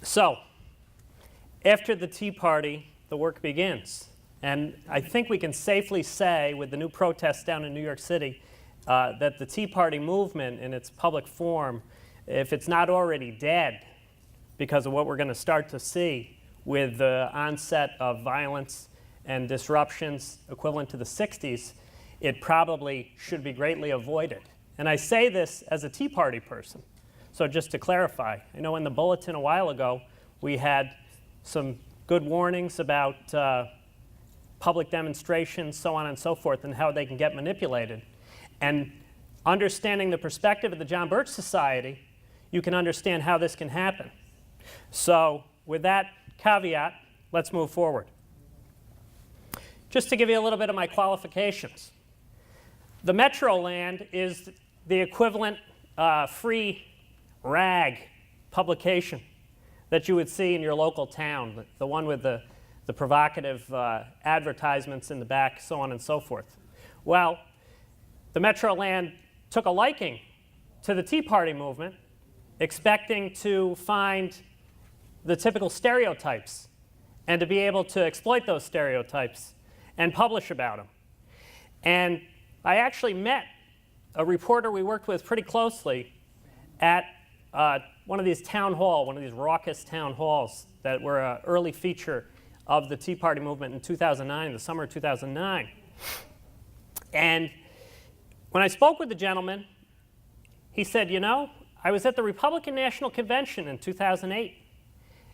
So, after the Tea Party, the work begins. And I think we can safely say, with the new protests down in New York City, that the Tea Party movement in its public form, if it's not already dead, because of what we're going to start to see with the onset of violence and disruptions equivalent to the 60s, it probably should be greatly avoided. And I say this as a Tea Party person. So just to clarify, I know in the bulletin a while ago, we had some good warnings about public demonstrations, so on and so forth, and how they can get manipulated. And understanding the perspective of the John Birch Society, you can understand how this can happen. So with that caveat, let's move forward. Just to give you a little bit of my qualifications. The Metro Land is the equivalent free rag publication that you would see in your local town, the one with the provocative advertisements in the back, so on and so forth. Well, the Metro Land took a liking to the Tea Party movement, expecting to find the typical stereotypes and to be able to exploit those stereotypes and publish about them. And I actually met a reporter we worked with pretty closely at one of these raucous town halls that were an early feature of the Tea Party movement in 2009, the summer of 2009. And when I spoke with the gentleman, he said, you know, I was at the Republican National Convention in 2008,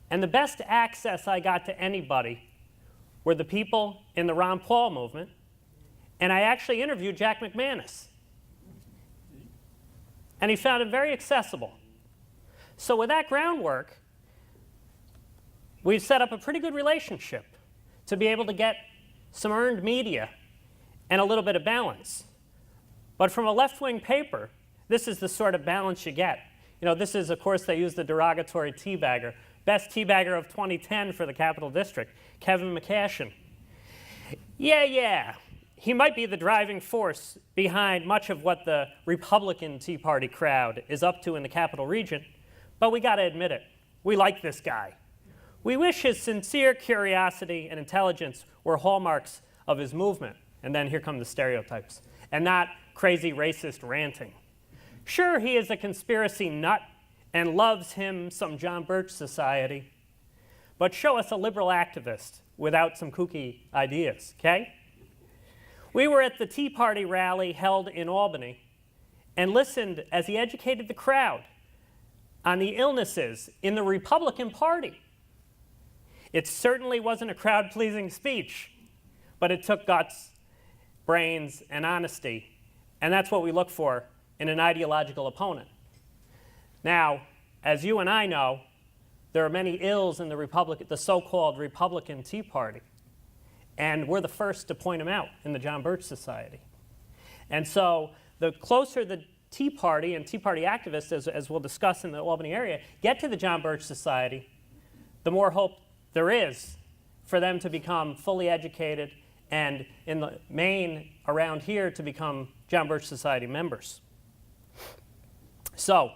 and the best access I got to anybody were the people in the Ron Paul movement, and I actually interviewed Jack McManus. And he found it very accessible. So with that groundwork, we've set up a pretty good relationship to be able to get some earned media and a little bit of balance. But from a left-wing paper, this is the sort of balance you get. You know, this is, of course, they use the derogatory teabagger. Best teabagger of 2010 for the Capital District, Kevin McCashion. Yeah. He might be the driving force behind much of what the Republican Tea Party crowd is up to in the Capital Region, but we got to admit it. We like this guy. We wish his sincere curiosity and intelligence were hallmarks of his movement, and then here come the stereotypes, and not crazy racist ranting. Sure, he is a conspiracy nut and loves him some John Birch Society, but show us a liberal activist without some kooky ideas, okay? We were at the Tea Party rally held in Albany and listened as he educated the crowd on the illnesses in the Republican Party. It certainly wasn't a crowd-pleasing speech, but it took guts, brains, and honesty, and that's what we look for in an ideological opponent. Now, as you and I know, there are many ills in the so-called Republican Tea Party. And we're the first to point them out in the John Birch Society. And so the closer the Tea Party and Tea Party activists, as we'll discuss in the Albany area, get to the John Birch Society, the more hope there is for them to become fully educated and, in the main around here, to become John Birch Society members. So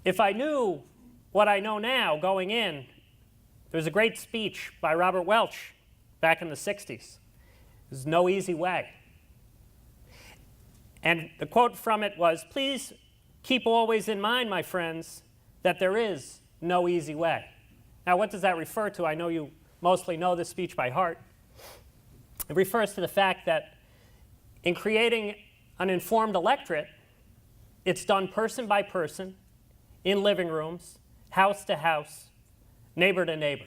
if I knew what I know now going in, there was a great speech by Robert Welch back in the 60s. There's no easy way. And the quote from it was, please keep always in mind, my friends, that there is no easy way. Now, what does that refer to? I know you mostly know this speech by heart. It refers to the fact that in creating an informed electorate, it's done person by person, in living rooms, house to house, neighbor to neighbor.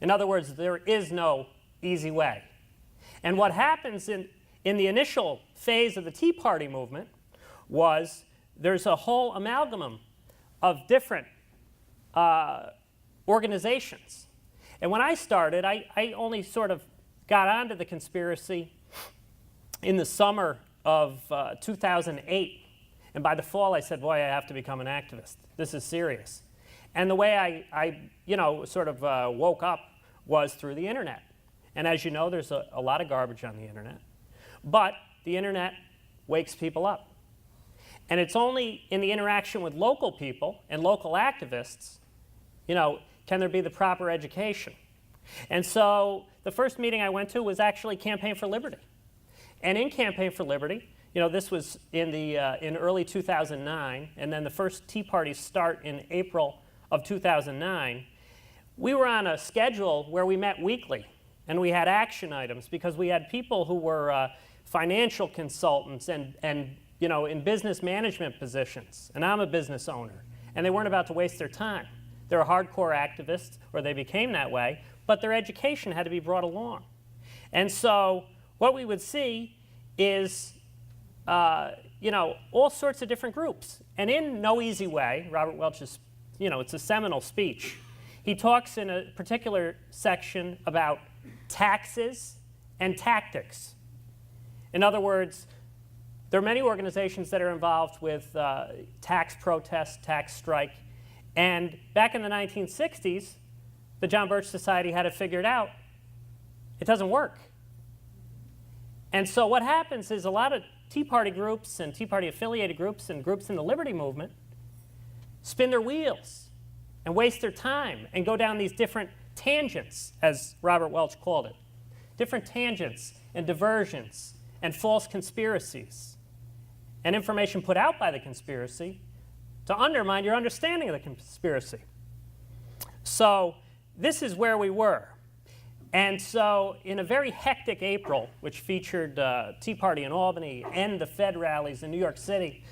In other words, there is no easy way. And what happens in the initial phase of the Tea Party movement was there's a whole amalgam of different organizations. And when I started, I only sort of got onto the conspiracy in the summer of 2008. And by the fall, I said, boy, I have to become an activist. This is serious. And the way I sort of woke up was through the internet. And as you know, there's a lot of garbage on the internet. But the internet wakes people up. And it's only in the interaction with local people and local activists Can there be the proper education? And so the first meeting I went to was actually Campaign for Liberty. And in Campaign for Liberty, this was in early 2009, and then the first Tea Parties start in April of 2009. We were on a schedule where we met weekly, and we had action items because we had people who were financial consultants and in business management positions, and I'm a business owner, and they weren't about to waste their time. They were hardcore activists, or they became that way, but their education had to be brought along. And so what we would see is all sorts of different groups. And in No Easy Way, Robert Welch's, it's a seminal speech. He talks in a particular section about taxes and tactics. In other words, there are many organizations that are involved with tax protest, tax strike. And back in the 1960s, the John Birch Society had it figured out. It doesn't work. And so what happens is a lot of Tea Party groups and Tea Party affiliated groups and groups in the Liberty Movement spin their wheels and waste their time and go down these different tangents, as Robert Welch called it. Different tangents and diversions and false conspiracies and information put out by the conspiracy to undermine your understanding of the conspiracy. So this is where we were. And so in a very hectic April, which featured Tea Party in Albany and the Fed rallies in New York City,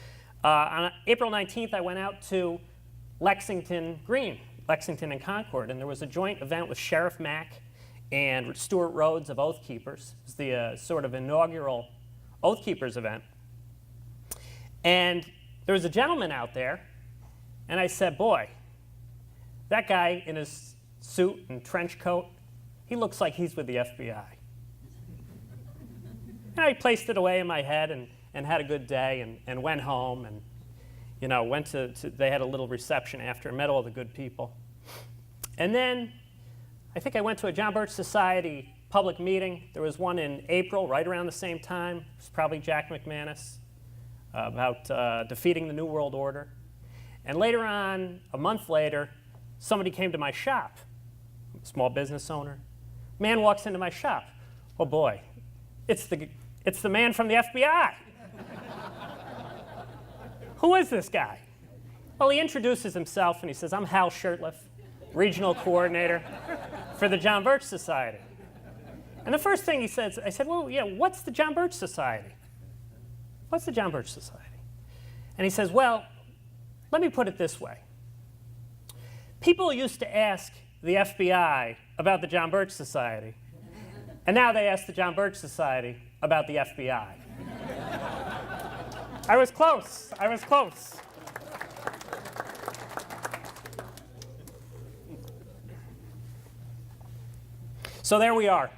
on April 19th, I went out to Lexington Green, Lexington and Concord, and there was a joint event with Sheriff Mack and Stuart Rhodes of Oath Keepers. It was the sort of inaugural Oath Keepers event. And there was a gentleman out there, and I said, boy, that guy in his suit and trench coat, he looks like he's with the FBI. And I placed it away in my head and had a good day and went home and went to they had a little reception after and met all the good people. And then I think I went to a John Birch Society public meeting. There was one in April, right around the same time. It was probably Jack McManus about defeating the New World Order. And later on, a month later, somebody came to my shop, a small business owner. Man walks into my shop. Oh boy, it's the man from the FBI. Who is this guy? Well, he introduces himself and he says, I'm Hal Shurtleff, regional coordinator for the John Birch Society. And the first thing he says, I said, well, yeah, what's the John Birch Society? What's the John Birch Society? And he says, well, let me put it this way. People used to ask the FBI about the John Birch Society, and now they ask the John Birch Society about the FBI. I was close. I was close. So there we are.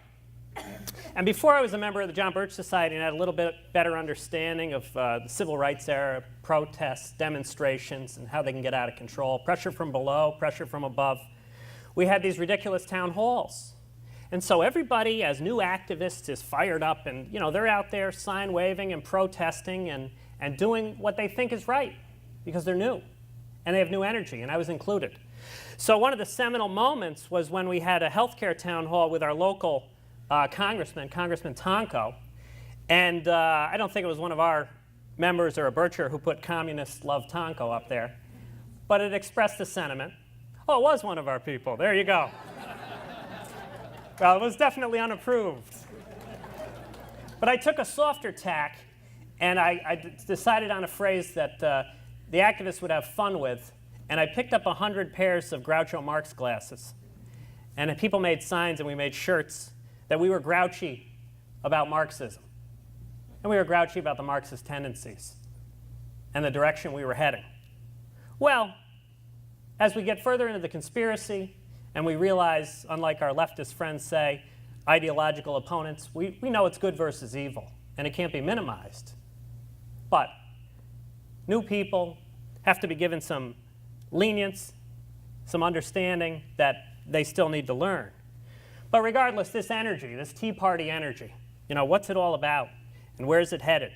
And before I was a member of the John Birch Society and had a little bit better understanding of the civil rights era, protests, demonstrations, and how they can get out of control, pressure from below, pressure from above, we had these ridiculous town halls. And so everybody, as new activists, is fired up, and they're out there sign waving and protesting and doing what they think is right because they're new and they have new energy, and I was included. So one of the seminal moments was when we had a healthcare town hall with our local Congressman Tonko, and I don't think it was one of our members or a Bircher who put "Communists love Tonko" up there, but it expressed the sentiment. Oh, it was one of our people. There you go. Well, it was definitely unapproved. But I took a softer tack, and I decided on a phrase that the activists would have fun with, and I picked up 100 pairs of Groucho Marx glasses. And people made signs, and we made shirts that we were grouchy about Marxism. And we were grouchy about the Marxist tendencies and the direction we were heading. Well, as we get further into the conspiracy, and we realize, unlike our leftist friends say, ideological opponents, we know it's good versus evil, and it can't be minimized. But new people have to be given some lenience, some understanding that they still need to learn. But regardless, this energy, this Tea Party energy, what's it all about, and where is it headed?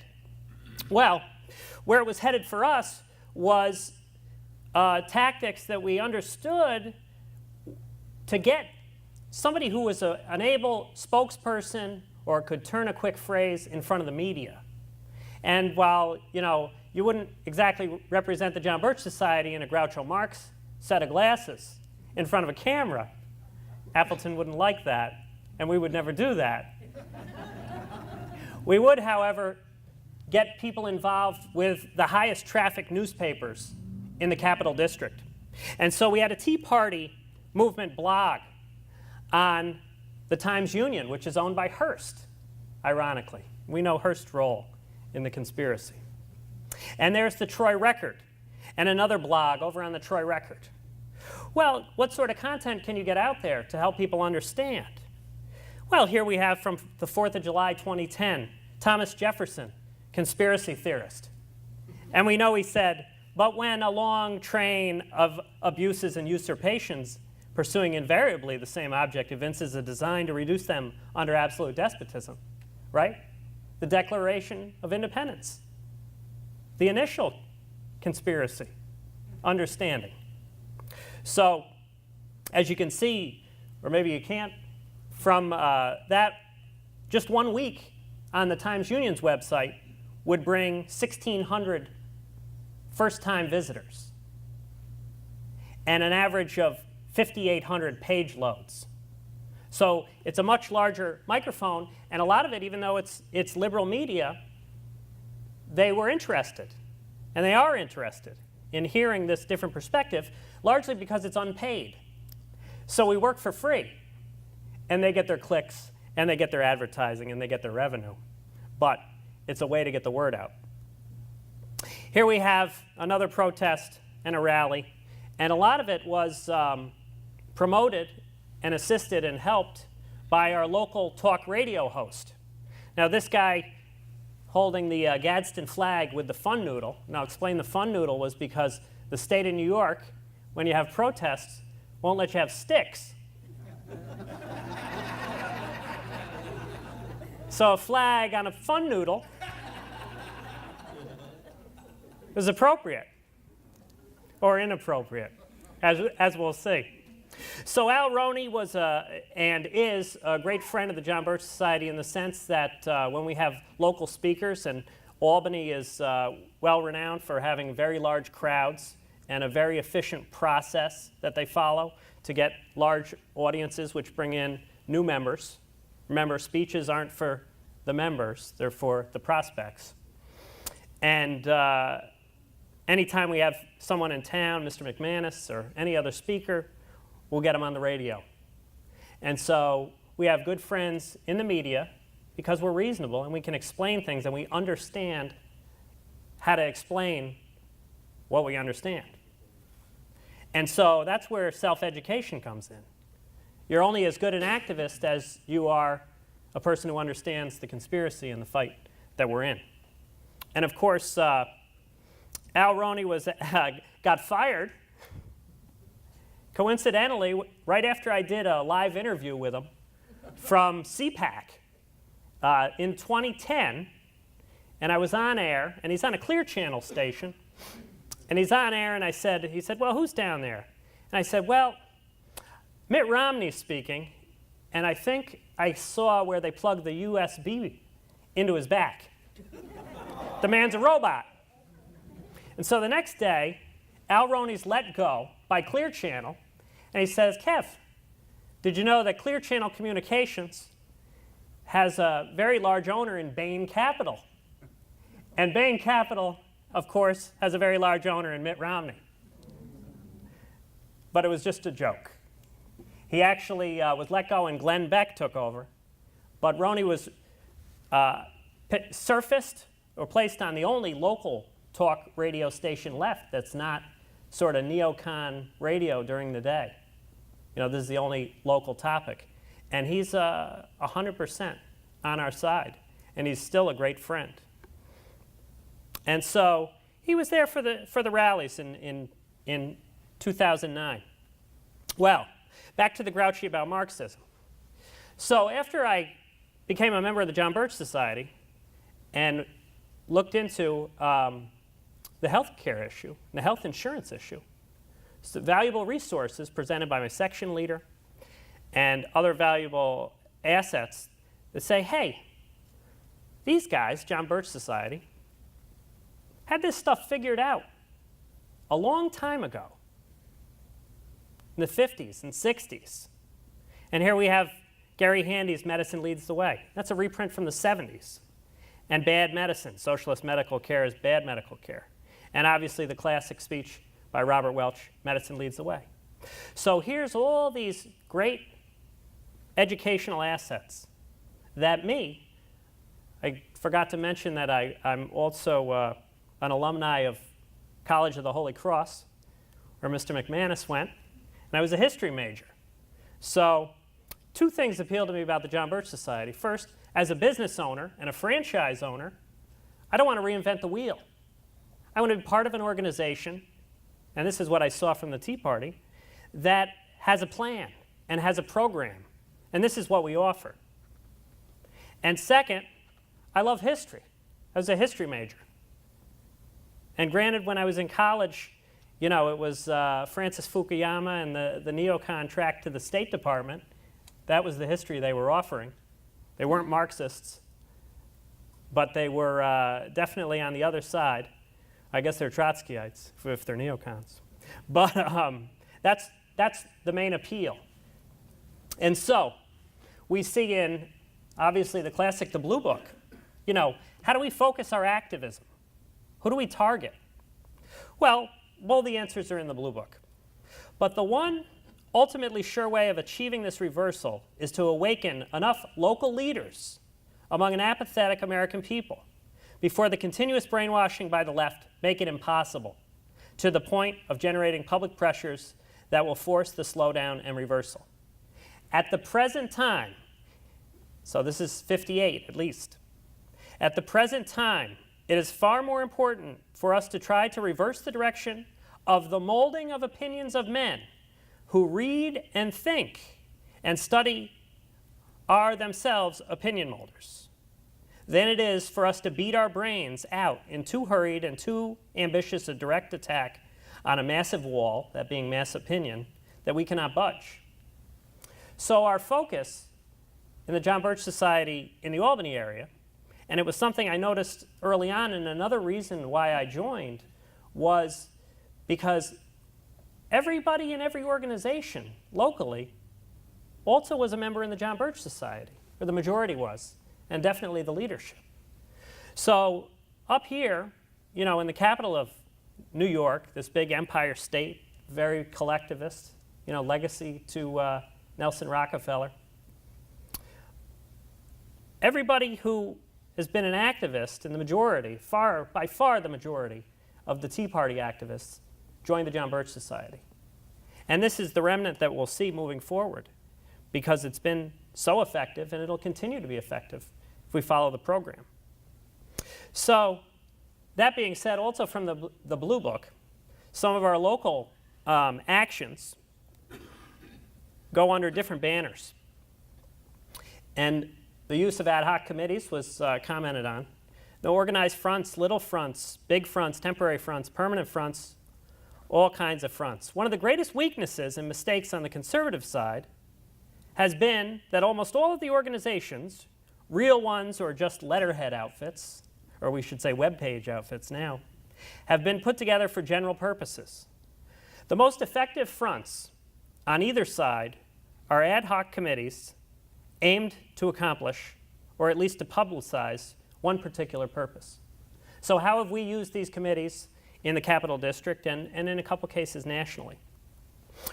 Well, where it was headed for us was tactics that we understood to get somebody who was an able spokesperson or could turn a quick phrase in front of the media. And while you wouldn't exactly represent the John Birch Society in a Groucho Marx set of glasses in front of a camera, Appleton wouldn't like that, and we would never do that. We would, however, get people involved with the highest traffic newspapers in the Capital District. And so we had a Tea Party movement blog on the Times-Union, which is owned by Hearst, ironically. We know Hearst's role in the conspiracy. And there's the Troy Record, and another blog over on the Troy Record. Well, what sort of content can you get out there to help people understand? Well, here we have from the 4th of July 2010, Thomas Jefferson, conspiracy theorist. And we know he said, but when a long train of abuses and usurpations pursuing invariably the same object evinces a design to reduce them under absolute despotism, right? The Declaration of Independence. The initial conspiracy, understanding. So, as you can see, or maybe you can't, from that, just 1 week on the Times-Union's website would bring 1,600 first-time visitors and an average of 5,800 page loads. So it's a much larger microphone, and a lot of it, even though it's liberal media, they were interested, and they are interested in hearing this different perspective, largely because it's unpaid. So we work for free, and they get their clicks, and they get their advertising, and they get their revenue. But it's a way to get the word out. Here we have another protest and a rally, and a lot of it was promoted and assisted and helped by our local talk radio host. Now this guy holding the Gadsden flag with the fun noodle. Now explain the fun noodle was because the state of New York, when you have protests, won't let you have sticks. So a flag on a fun noodle is appropriate or inappropriate, as we'll see. So Al Roney was and is a great friend of the John Birch Society in the sense that when we have local speakers, and Albany is well renowned for having very large crowds and a very efficient process that they follow to get large audiences which bring in new members. Remember, speeches aren't for the members, they're for the prospects. And anytime we have someone in town, Mr. McManus or any other speaker, we'll get them on the radio. And so we have good friends in the media because we're reasonable and we can explain things and we understand how to explain what we understand. And so that's where self-education comes in. You're only as good an activist as you are a person who understands the conspiracy and the fight that we're in. And of course, Al Roney got fired, coincidentally, right after I did a live interview with him from CPAC in 2010, and I was on air, and he's on a Clear Channel station, and he's on air, and he said, well, who's down there? And I said, well, Mitt Romney's speaking, and I think I saw where they plugged the USB into his back. The man's a robot. And so the next day, Al Roney's let go by Clear Channel, and he says, Kev, did you know that Clear Channel Communications has a very large owner in Bain Capital? And Bain Capital, of course, has a very large owner in Mitt Romney. But it was just a joke. He actually was let go and Glenn Beck took over. But Roney was surfaced or placed on the only local talk radio station left that's not sort of neocon radio during the day. You know, this is the only local topic. And he's 100% on our side. And he's still a great friend. And so he was there for the rallies in 2009. Well, back to the grouchy about Marxism. So after I became a member of the John Birch Society and looked into the health care issue and the health insurance issue, so valuable resources presented by my section leader and other valuable assets that say, hey, these guys, John Birch Society, had this stuff figured out a long time ago, in the 50s and 60s. And here we have Gary Handy's Medicine Leads the Way. That's a reprint from the 70s. And Bad Medicine, Socialist Medical Care is Bad Medical Care. And obviously the classic speech by Robert Welch, Medicine Leads the Way. So here's all these great educational assets that I forgot to mention that I'm also an alumni of College of the Holy Cross, where Mr. McManus went, and I was a history major. So two things appeal to me about the John Birch Society. First, as a business owner and a franchise owner, I don't want to reinvent the wheel. I want to be part of an organization, and this is what I saw from the Tea Party, that has a plan and has a program, and this is what we offer. And second, I love history. I was a history major. And granted, when I was in college, it was Francis Fukuyama and the neocon track to the State Department. That was the history they were offering. They weren't Marxists, but they were definitely on the other side. I guess they're Trotskyites if they're neocons. But that's the main appeal. And so we see in, obviously, the classic, the Blue Book, how do we focus our activism? Who do we target? Well, all the answers are in the Blue Book. But the one ultimately sure way of achieving this reversal is to awaken enough local leaders among an apathetic American people before the continuous brainwashing by the left make it impossible, to the point of generating public pressures that will force the slowdown and reversal. At the present time, so this is 58 at least, at the present time, it is far more important for us to try to reverse the direction of the molding of opinions of men who read and think and study are themselves opinion molders than it is for us to beat our brains out in too hurried and too ambitious a direct attack on a massive wall, that being mass opinion, that we cannot budge. So our focus in the John Birch Society in the Albany area, and it was something I noticed early on, and another reason why I joined was because everybody in every organization locally also was a member in the John Birch Society, or the majority was, and definitely the leadership. So up here, in the capital of New York, this big empire state, very collectivist, legacy to Nelson Rockefeller, everybody who has been an activist in the majority, by far the majority of the Tea Party activists, joined the John Birch Society. And this is the remnant that we'll see moving forward, because it's been so effective and it'll continue to be effective if we follow the program. So that being said, also from the Blue Book, some of our local actions go under different banners. And the use of ad hoc committees was commented on. No organized fronts, little fronts, big fronts, temporary fronts, permanent fronts, all kinds of fronts. One of the greatest weaknesses and mistakes on the conservative side has been that almost all of the organizations, real ones or just letterhead outfits, or we should say web page outfits now, have been put together for general purposes. The most effective fronts on either side are ad hoc committees aimed to accomplish, or at least to publicize, one particular purpose. So how have we used these committees in the Capital District and in a couple cases nationally?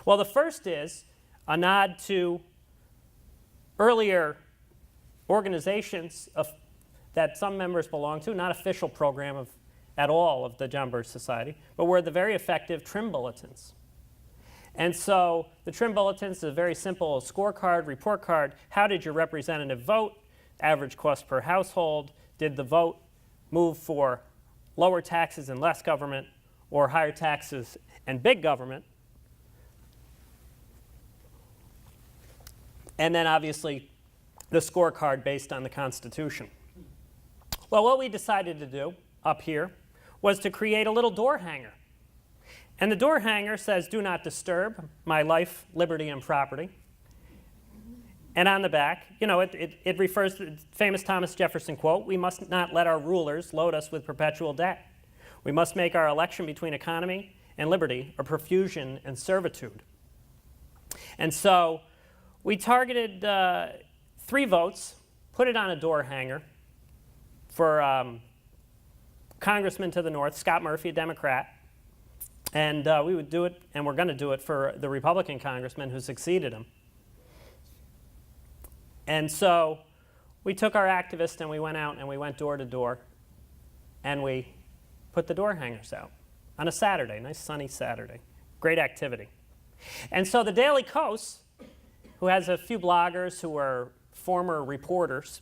Well, the first is a nod to earlier organizations that some members belong to, not official program at all of the John Birch Society, but were the very effective Trim Bulletins. And so the Trim Bulletins is a very simple scorecard, report card. How did your representative vote? Average cost per household. Did the vote move for lower taxes and less government, or higher taxes and big government? And then obviously the scorecard based on the Constitution. Well, what we decided to do up here was to create a little door hanger. And the door hanger says, "Do not disturb my life, liberty, and property." And on the back, it refers to the famous Thomas Jefferson quote, "We must not let our rulers load us with perpetual debt. We must make our election between economy and liberty a profusion and servitude." And so we targeted 3 votes, put it on a door hanger for Congressman to the north, Scott Murphy, a Democrat. And we would do it, and we're going to do it for the Republican congressman who succeeded him. And so we took our activists and we went out and we went door to door and we put the door hangers out on a Saturday, nice sunny Saturday. Great activity. And so the Daily Kos, who has a few bloggers who are former reporters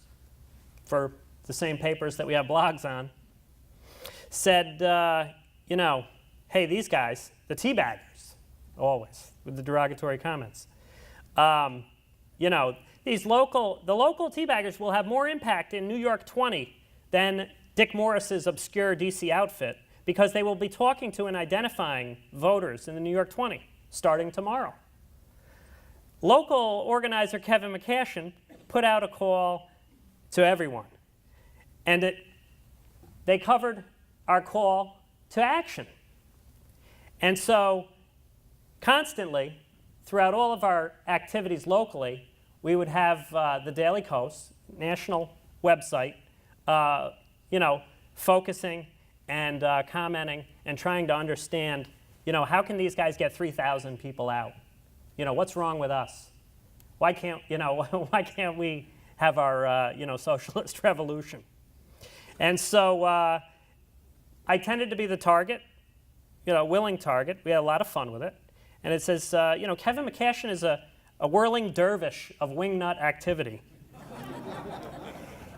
for the same papers that we have blogs on, said, hey, these guys, the teabaggers, always with the derogatory comments, the local teabaggers will have more impact in New York 20 than Dick Morris's obscure DC outfit, because they will be talking to and identifying voters in the New York 20 starting tomorrow. Local organizer Kevin McCashion put out a call to everyone, and they covered our call to action. And so constantly, throughout all of our activities locally, we would have the Daily Kos, national website, focusing and commenting and trying to understand, how can these guys get 3,000 people out? What's wrong with us? Why can't we have our, socialist revolution? And so I tended to be the target, willing target. We had a lot of fun with it. And it says, Kevin McCashion is a whirling dervish of wingnut activity.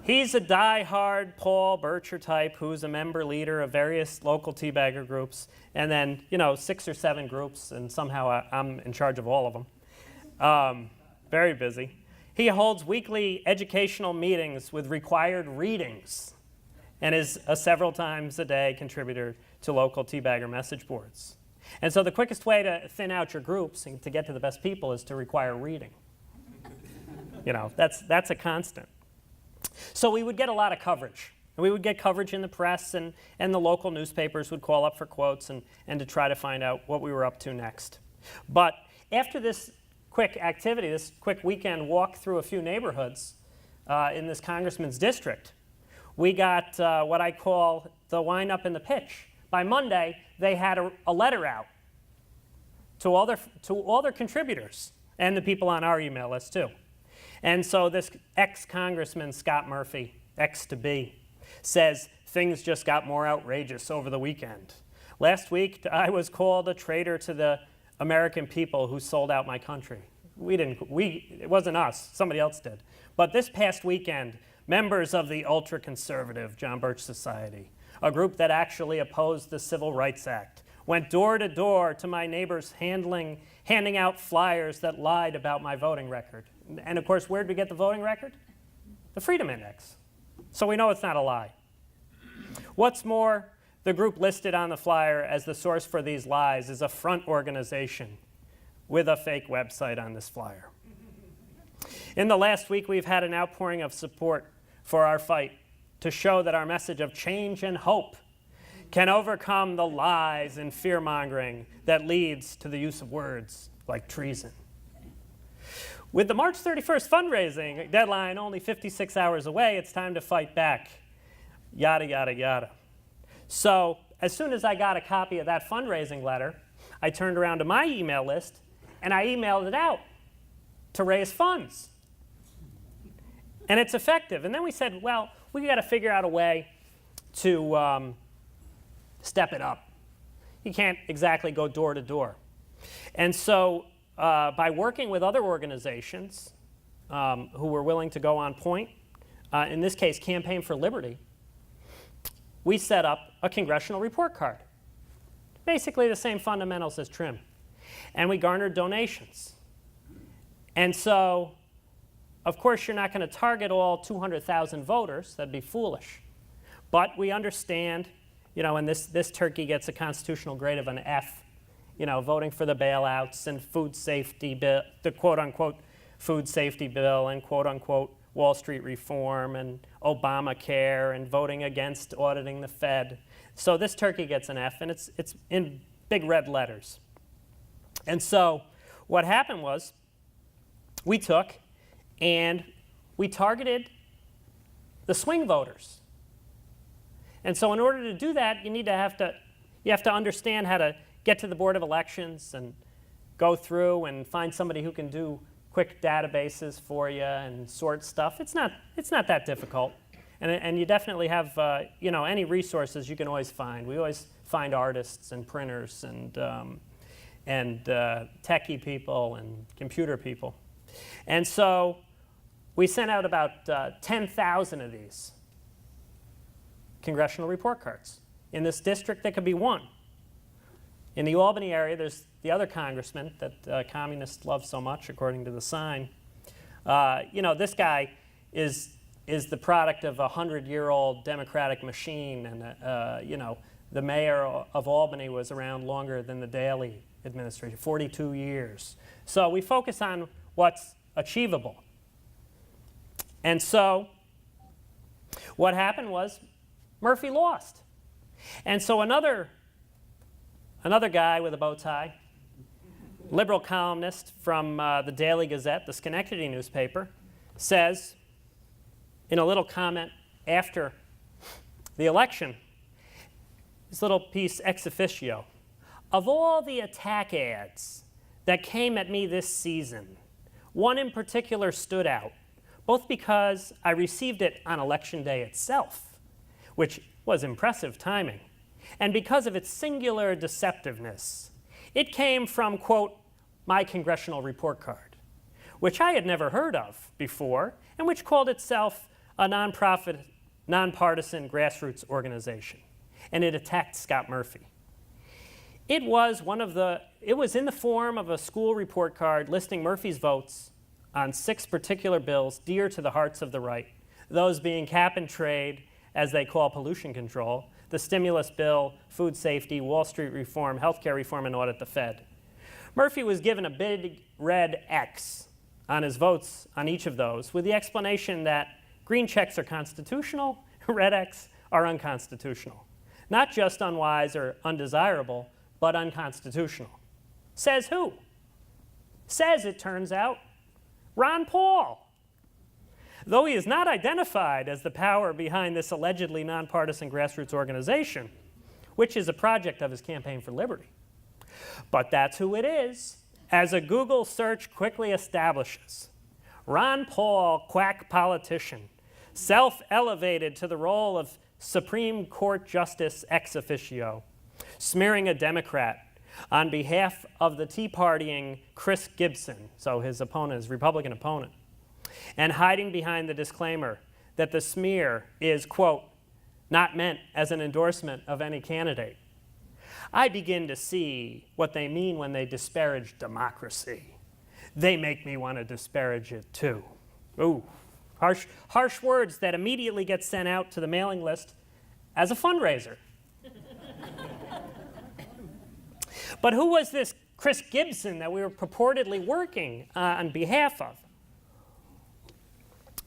He's a die-hard Paul Bircher type who's a member leader of various local teabagger groups, and then, 6 or 7 groups, and somehow I'm in charge of all of them. Very busy. He holds weekly educational meetings with required readings and is a several times a day contributor to local teabagger message boards. And so the quickest way to thin out your groups and to get to the best people is to require reading. That's a constant. So we would get a lot of coverage. And we would get coverage in the press, and the local newspapers would call up for quotes and to try to find out what we were up to next. But after this quick activity, this quick weekend walk through a few neighborhoods in this congressman's district, we got what I call the wind-up and the pitch. By Monday, they had a letter out to all their contributors and the people on our email list too. And so this ex-congressman, Scott Murphy, X-to-B, says things just got more outrageous over the weekend. Last week, I was called a traitor to the American people who sold out my country. It wasn't us, somebody else did. But this past weekend, members of the ultra-conservative John Birch Society, a group that actually opposed the Civil Rights Act, went door to door to my neighbors handing out flyers that lied about my voting record. And of course, where did we get the voting record? The Freedom Index. So we know it's not a lie. What's more, the group listed on the flyer as the source for these lies is a front organization with a fake website on this flyer. In the last week, we've had an outpouring of support for our fight to show that our message of change and hope can overcome the lies and fear-mongering that leads to the use of words like treason. With the March 31st fundraising deadline only 56 hours away, it's time to fight back. Yada, yada, yada. So as soon as I got a copy of that fundraising letter, I turned around to my email list and I emailed it out to raise funds. And it's effective. And then we said, well, we got to figure out a way to step it up. You can't exactly go door to door. And so by working with other organizations who were willing to go on point, in this case, Campaign for Liberty, we set up a congressional report card. Basically the same fundamentals as TRIM. And we garnered donations. And so, of course, you're not going to target all 200,000 voters. That'd be foolish. But we understand, and this turkey gets a constitutional grade of an F, voting for the bailouts and food safety, the quote-unquote food safety bill and quote-unquote Wall Street reform and Obamacare and voting against auditing the Fed. So this turkey gets an F, and it's in big red letters. And so what happened was we took and we targeted the swing voters. And so in order to do that, you have to understand how to get to the Board of Elections and go through and find somebody who can do quick databases for you and sort stuff. It's not that difficult. And you definitely have any resources you can always find. We always find artists and printers and techie people and computer people. And so we sent out about 10,000 of these congressional report cards. In this district, there could be one. In the Albany area, there's the other congressman that communists love so much, according to the sign. This guy is the product of a 100-year-old Democratic machine, and the mayor of Albany was around longer than the Daley administration, 42 years. So we focus on what's achievable. And so what happened was Murphy lost. And so another guy with a bow tie, liberal columnist from the Daily Gazette, the Schenectady newspaper, says in a little comment after the election, this little piece ex officio, of all the attack ads that came at me this season, one in particular stood out, both because I received it on Election Day itself, which was impressive timing, and because of its singular deceptiveness. It came from, quote, my congressional report card, which I had never heard of before, and which called itself a nonprofit, nonpartisan grassroots organization. And it attacked Scott Murphy. It was in the form of a school report card listing Murphy's votes on 6 particular bills dear to the hearts of the right, those being cap and trade, as they call pollution control, the stimulus bill, food safety, Wall Street reform, healthcare reform, and audit the Fed. Murphy was given a big red X on his votes on each of those, with the explanation that green checks are constitutional, red X are unconstitutional. Not just unwise or undesirable, but unconstitutional. Says who? Says, it turns out, Ron Paul. Though he is not identified as the power behind this allegedly nonpartisan grassroots organization, which is a project of his Campaign for Liberty. But that's who it is, as a Google search quickly establishes. Ron Paul, quack politician, self-elevated to the role of Supreme Court Justice ex officio, smearing a Democrat on behalf of the Tea Partying Chris Gibson, so his opponent, his Republican opponent, and hiding behind the disclaimer that the smear is, quote, not meant as an endorsement of any candidate. I begin to see what they mean when they disparage democracy. They make me want to disparage it too. Ooh, harsh words that immediately get sent out to the mailing list as a fundraiser. But who was this Chris Gibson that we were purportedly working on behalf of?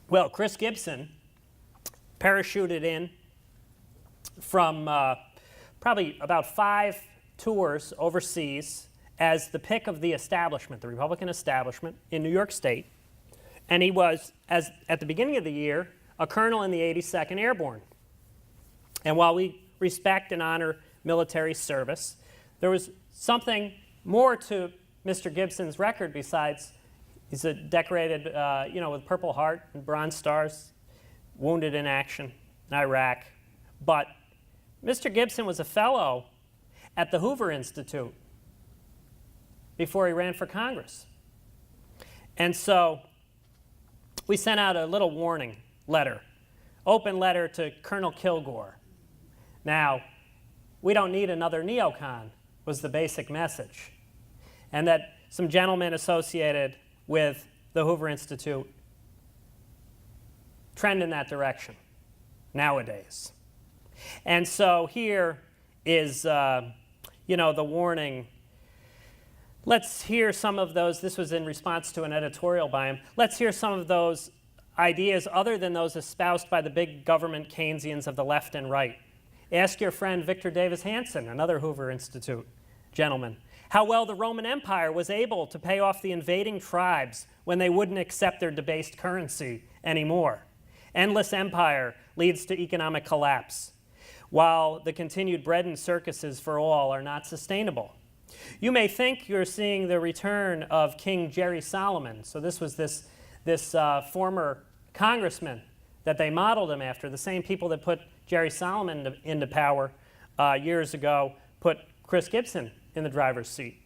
Well, Chris Gibson parachuted in from probably about 5 tours overseas as the pick of the establishment, the Republican establishment in New York State. And he was, at the beginning of the year, a colonel in the 82nd Airborne. And while we respect and honor military service, there was something more to Mr. Gibson's record besides he's a decorated, with Purple Heart and Bronze Stars, wounded in action in Iraq. But Mr. Gibson was a fellow at the Hoover Institute before he ran for Congress. And so we sent out a little warning letter, open letter to Colonel Kilgore. Now, we don't need another neocon, was the basic message. And that some gentlemen associated with the Hoover Institute trend in that direction nowadays. And so here is, the warning. Let's hear some of those. This was in response to an editorial by him. Let's hear some of those ideas other than those espoused by the big government Keynesians of the left and right. Ask your friend Victor Davis Hanson, another Hoover Institute gentleman, how well the Roman Empire was able to pay off the invading tribes when they wouldn't accept their debased currency anymore. Endless empire leads to economic collapse, while the continued bread and circuses for all are not sustainable. You may think you're seeing the return of King Jerry Solomon. So this was this former congressman that they modeled him after. The same people that put Jerry Solomon into power years ago put Chris Gibson in the driver's seat.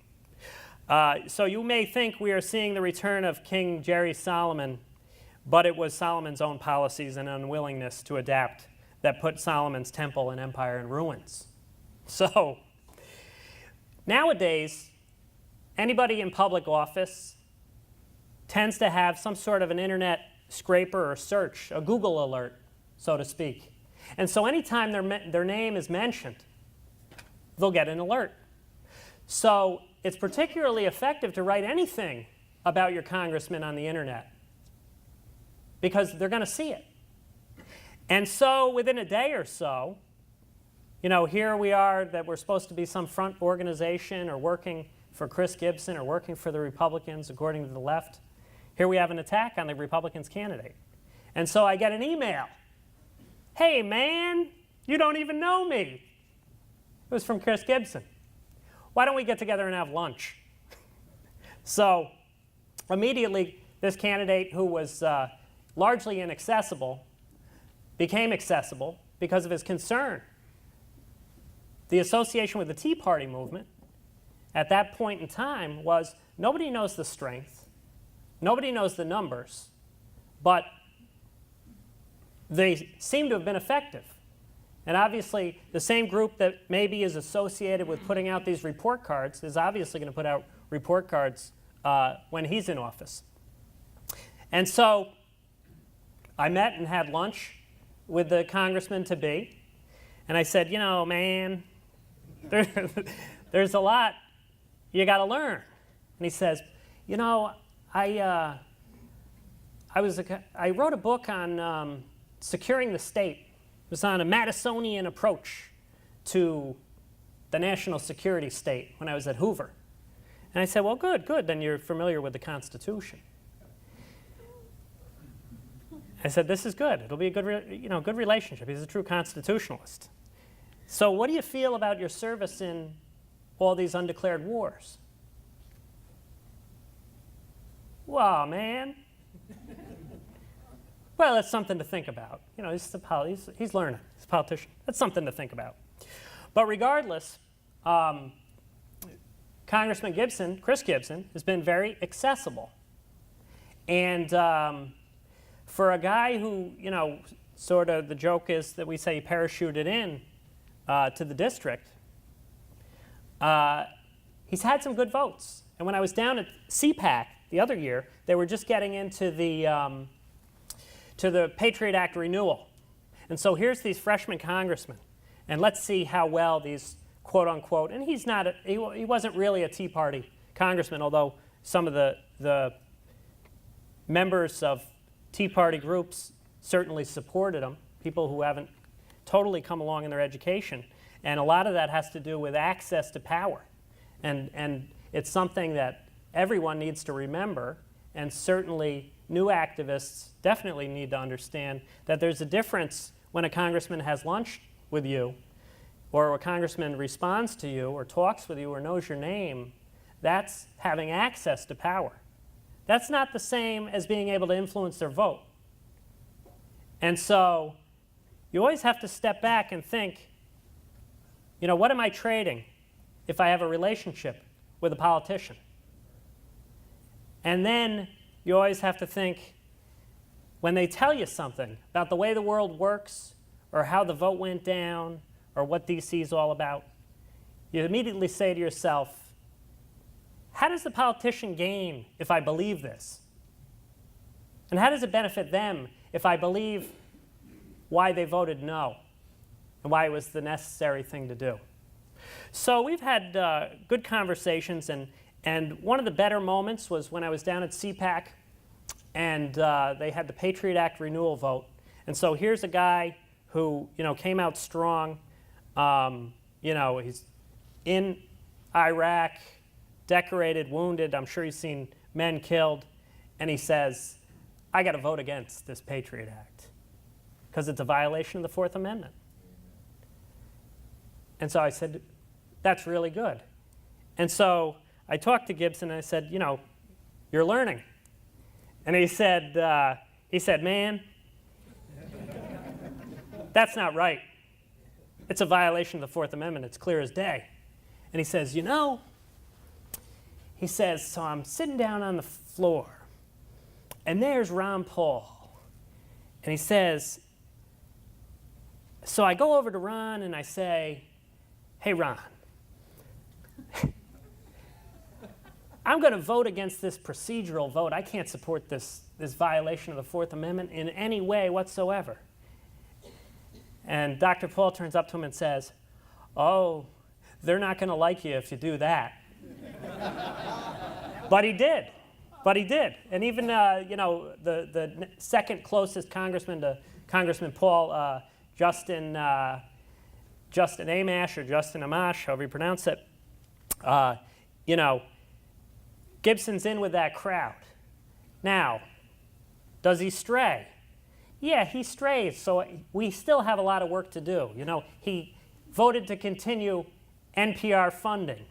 So you may think we are seeing the return of King Jerry Solomon, but it was Solomon's own policies and unwillingness to adapt that put Solomon's temple and empire in ruins. So nowadays, anybody in public office tends to have some sort of an internet scraper or search, a Google alert, so to speak. And so anytime their name is mentioned, they'll get an alert. So it's particularly effective to write anything about your congressman on the internet because they're going to see it. And so within a day or so, you know, here we are that we're supposed to be some front organization or working for Chris Gibson or working for the Republicans according to the left. Here we have an attack on the Republicans' candidate. And so I get an email. Hey, man, you don't even know me. It was from Chris Gibson. Why don't we get together and have lunch? So immediately, this candidate who was largely inaccessible became accessible because of his concern. The association with the Tea Party movement at that point in time was nobody knows the strength, nobody knows the numbers, but they seem to have been effective. And obviously, the same group that maybe is associated with putting out these report cards is obviously going to put out report cards when he's in office. And so I met and had lunch with the congressman-to-be, and I said, you know, man, there's a lot you got to learn. And he says, you know, I wrote a book on securing the state. It was on a Madisonian approach to the national security state when I was at Hoover. And I said, well, good, then you're familiar with the Constitution. I said, this is good. It'll be a good relationship. He's a true constitutionalist. So what do you feel about your service in all these undeclared wars? Well, man. Well, that's something to think about. You know, he's learning. He's a politician. That's something to think about. But regardless, Congressman Gibson, Chris Gibson, has been very accessible. And for a guy who, you know, sort of the joke is that we say he parachuted in to the district, he's had some good votes. And when I was down at CPAC the other year, they were just getting into the Patriot Act renewal. And so here's these freshman congressmen. And let's see how well these quote unquote, and he wasn't really a Tea Party congressman, although some of the members of Tea Party groups certainly supported him, people who haven't totally come along in their education. And a lot of that has to do with access to power. And it's something that everyone needs to remember, and certainly new activists definitely need to understand that there's a difference when a congressman has lunch with you, or a congressman responds to you, or talks with you, or knows your name. That's having access to power. That's not the same as being able to influence their vote. And so you always have to step back and think, you know, what am I trading if I have a relationship with a politician? And then you always have to think, when they tell you something about the way the world works, or how the vote went down, or what DC is all about, you immediately say to yourself, how does the politician gain if I believe this? And how does it benefit them if I believe why they voted no and why it was the necessary thing to do? So we've had good conversations, and And one of the better moments was when I was down at CPAC, and they had the Patriot Act renewal vote. And so here's a guy who, came out strong. He's in Iraq, decorated, wounded. I'm sure he's seen men killed. And he says, I got to vote against this Patriot Act because it's a violation of the Fourth Amendment. And so I said, that's really good. And so I talked to Gibson and I said, you're learning. And he said, man, that's not right. It's a violation of the Fourth Amendment. It's clear as day. And he says, he says, so I'm sitting down on the floor, and there's Ron Paul. And he says, so I go over to Ron and I say, hey, Ron, I'm going to vote against this procedural vote. I can't support this violation of the Fourth Amendment in any way whatsoever. And Dr. Paul turns up to him and says, oh, they're not going to like you if you do that. But he did. And even, the second closest congressman to Congressman Paul, Justin Amash, or Justin Amash, however you pronounce it, Gibson's in with that crowd. Now, does he stray? Yeah, he strays, so we still have a lot of work to do. He voted to continue NPR funding.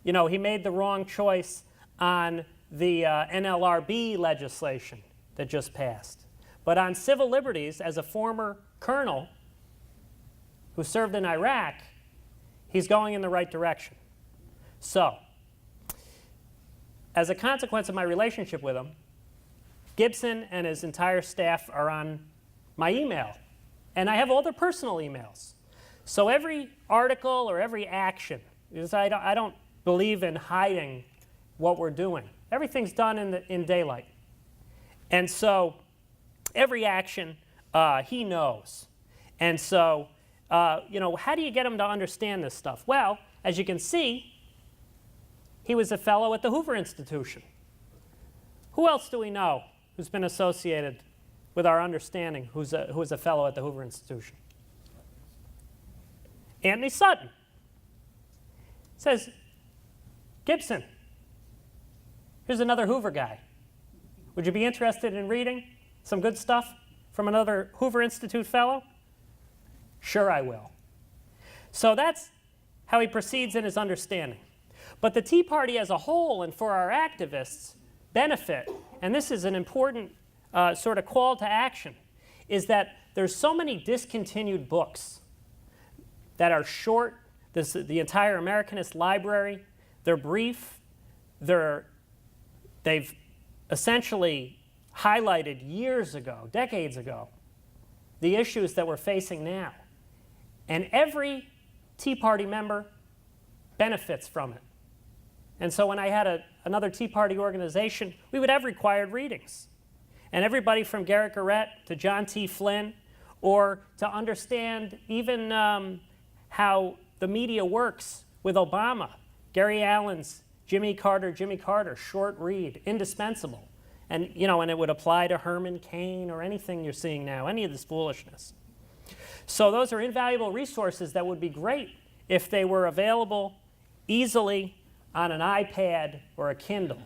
He made the wrong choice on the NLRB legislation that just passed. But on civil liberties, as a former colonel who served in Iraq, he's going in the right direction. So, as a consequence of my relationship with him, Gibson and his entire staff are on my email. And I have all their personal emails. So every article or every action, because I don't believe in hiding what we're doing. Everything's done in daylight. And so every action, he knows. And so, how do you get him to understand this stuff? Well, as you can see, he was a fellow at the Hoover Institution. Who else do we know who's been associated with our understanding who's a fellow at the Hoover Institution? Anthony Sutton says, Gibson, here's another Hoover guy. Would you be interested in reading some good stuff from another Hoover Institute fellow? Sure, I will. So that's how he proceeds in his understanding. But the Tea Party as a whole, and for our activists, benefit, and this is an important sort of call to action, is that there's so many discontinued books that are short. The entire Americanist library, they're brief. They've essentially highlighted years ago, decades ago, the issues that we're facing now. And every Tea Party member benefits from it. And so when I had another Tea Party organization, we would have required readings. And everybody from Garrett Garrett to John T. Flynn, or to understand even how the media works with Obama, Gary Allen's Jimmy Carter, short read, indispensable. And, and it would apply to Herman Cain or anything you're seeing now, any of this foolishness. So those are invaluable resources that would be great if they were available easily on an iPad or a Kindle,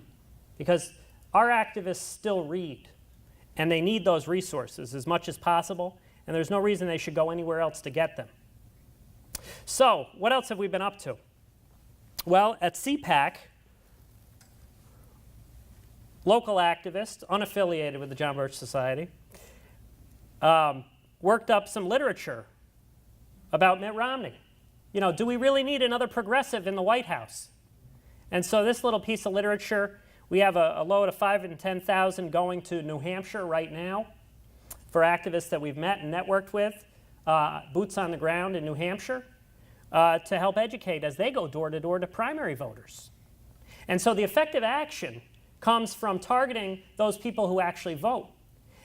because our activists still read, and they need those resources as much as possible, and there's no reason they should go anywhere else to get them. So, what else have we been up to? Well, at CPAC, local activists, unaffiliated with the John Birch Society, worked up some literature about Mitt Romney. Do we really need another progressive in the White House? And so this little piece of literature, we have a load of 5,000 and 10,000 going to New Hampshire right now for activists that we've met and networked with, boots on the ground in New Hampshire, to help educate as they go door to door to primary voters. And so the effective action comes from targeting those people who actually vote.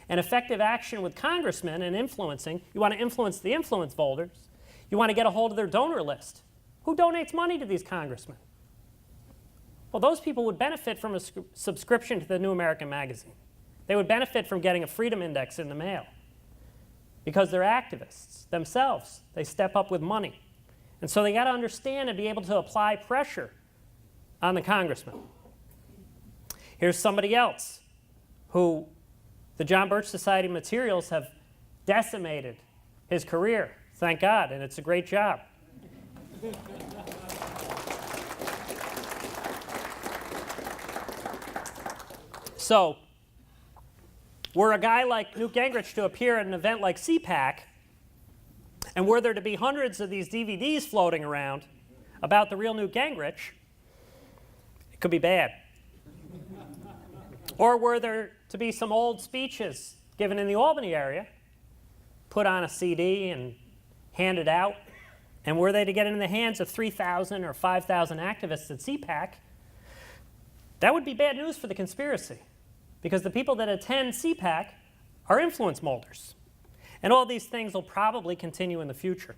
And effective action with congressmen and influencing, you want to influence the influence voters, you want to get a hold of their donor list. Who donates money to these congressmen? Well, those people would benefit from a subscription to the New American Magazine. They would benefit from getting a Freedom Index in the mail because they're activists themselves. They step up with money. And so they got to understand and be able to apply pressure on the congressman. Here's somebody else who the John Birch Society materials have decimated his career, thank God, and it's a great job. So, were a guy like Newt Gingrich to appear at an event like CPAC, and were there to be hundreds of these DVDs floating around about the real Newt Gingrich, it could be bad. Or were there to be some old speeches given in the Albany area, put on a CD and handed out, and were they to get in the hands of 3,000 or 5,000 activists at CPAC, that would be bad news for the conspiracy, because the people that attend CPAC are influence molders. And all these things will probably continue in the future.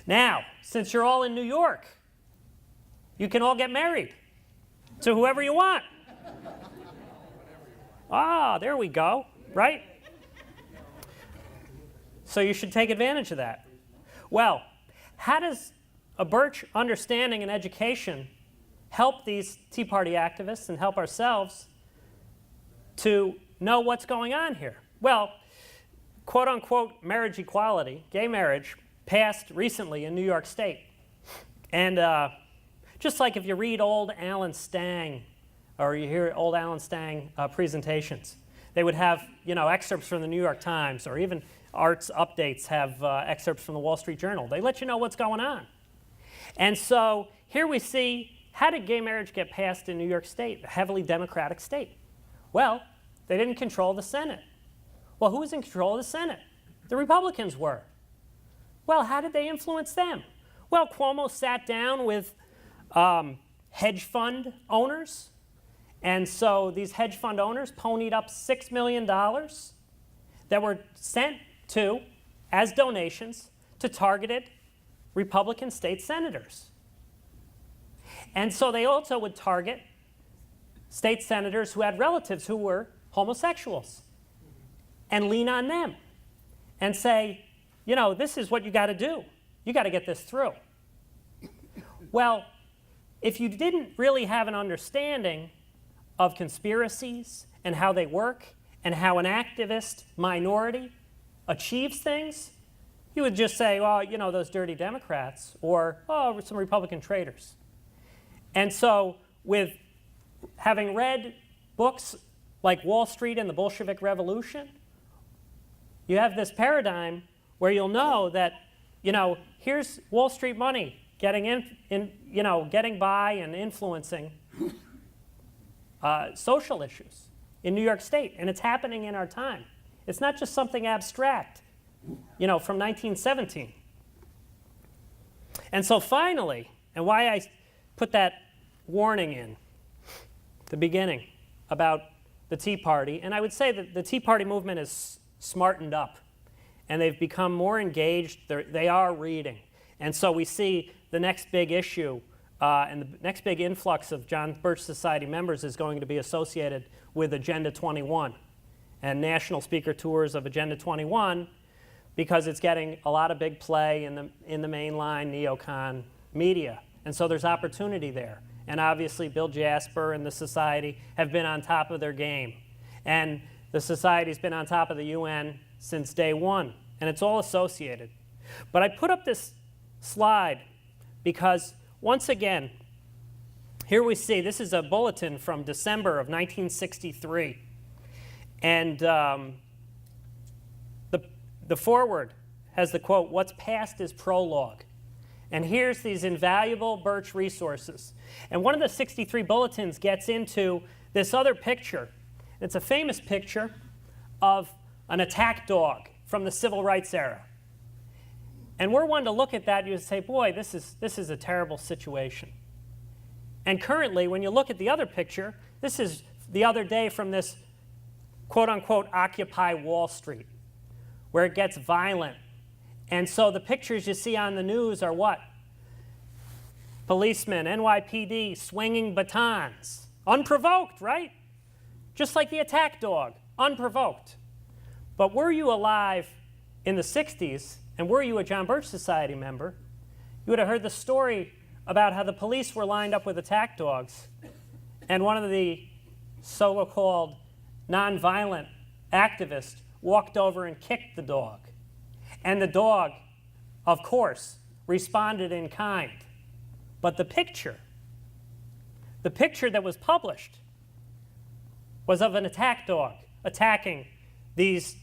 Now, since you're all in New York, you can all get married to whoever you want. Ah, there we go, right? So you should take advantage of that. Well, how does a Birch understanding and education help these Tea Party activists and help ourselves to know what's going on here? Well, quote unquote marriage equality, gay marriage, passed recently in New York State. And just like if you read old Alan Stang, or you hear old Alan Stang presentations, they would have, excerpts from the New York Times, or even Arts Updates have excerpts from the Wall Street Journal. They let you know what's going on. And so here we see, how did gay marriage get passed in New York State, a heavily Democratic state? Well, they didn't control the Senate. Well, who was in control of the Senate? The Republicans were. Well, how did they influence them? Well, Cuomo sat down with hedge fund owners, and so these hedge fund owners ponied up $6 million that were sent to, as donations, to targeted Republican state senators. And so they also would target state senators who had relatives who were homosexuals and lean on them and say, this is what you got to do. You got to get this through. Well, if you didn't really have an understanding of conspiracies and how they work and how an activist minority achieves things, you would just say, well, those dirty Democrats, or, oh, some Republican traitors. And so with having read books like Wall Street and the Bolshevik Revolution, you have this paradigm where you'll know that, here's Wall Street money getting getting by and influencing social issues in New York State, and it's happening in our time. It's not just something abstract, from 1917. And so finally, and why I put that warning in the beginning about the Tea Party, and I would say that the Tea Party movement is smartened up, and they've become more engaged. They are reading. And so we see the next big issue and the next big influx of John Birch Society members is going to be associated with Agenda 21 and national speaker tours of Agenda 21, because it's getting a lot of big play in the mainline neocon media. And so there's opportunity there. And obviously Bill Jasper and the Society have been on top of their game. And the Society's been on top of the UN since day one. And it's all associated. But I put up this slide because, once again, here we see, this is a bulletin from December of 1963. And the foreword has the quote, "What's past is prologue." And here's these invaluable Birch resources. And one of the 63 bulletins gets into this other picture. It's a famous picture of an attack dog from the civil rights era. And we're one to look at that and you say, boy, this is a terrible situation. And currently, when you look at the other picture, this is the other day from this quote-unquote Occupy Wall Street, where it gets violent. And so the pictures you see on the news are what? policemen, NYPD, swinging batons. Unprovoked, right? Just like the attack dog, unprovoked. But were you alive in the 60s, and were you a John Birch Society member, you would have heard the story about how the police were lined up with attack dogs, and one of the so-called nonviolent activists walked over and kicked the dog. And the dog, of course, responded in kind. But the picture that was published was of an attack dog attacking these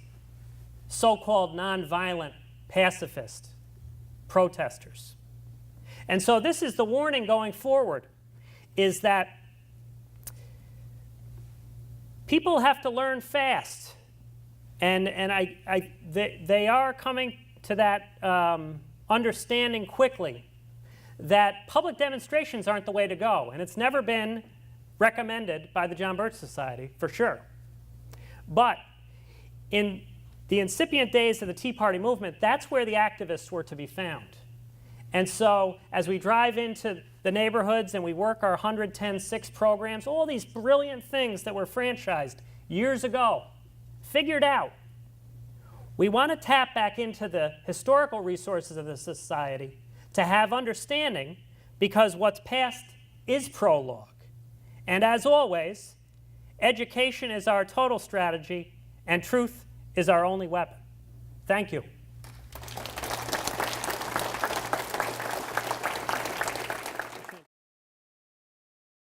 so-called nonviolent pacifist protesters. And so this is the warning going forward, is that people have to learn fast. And they are coming to that understanding quickly that public demonstrations aren't the way to go. And it's never been recommended by the John Birch Society, for sure. But in the incipient days of the Tea Party movement, that's where the activists were to be found. And so as we drive into the neighborhoods and we work our 110-6 programs, all these brilliant things that were franchised years ago, figured out, we want to tap back into the historical resources of the society to have understanding, because what's past is prologue. And as always, education is our total strategy, and truth is our only weapon. Thank you.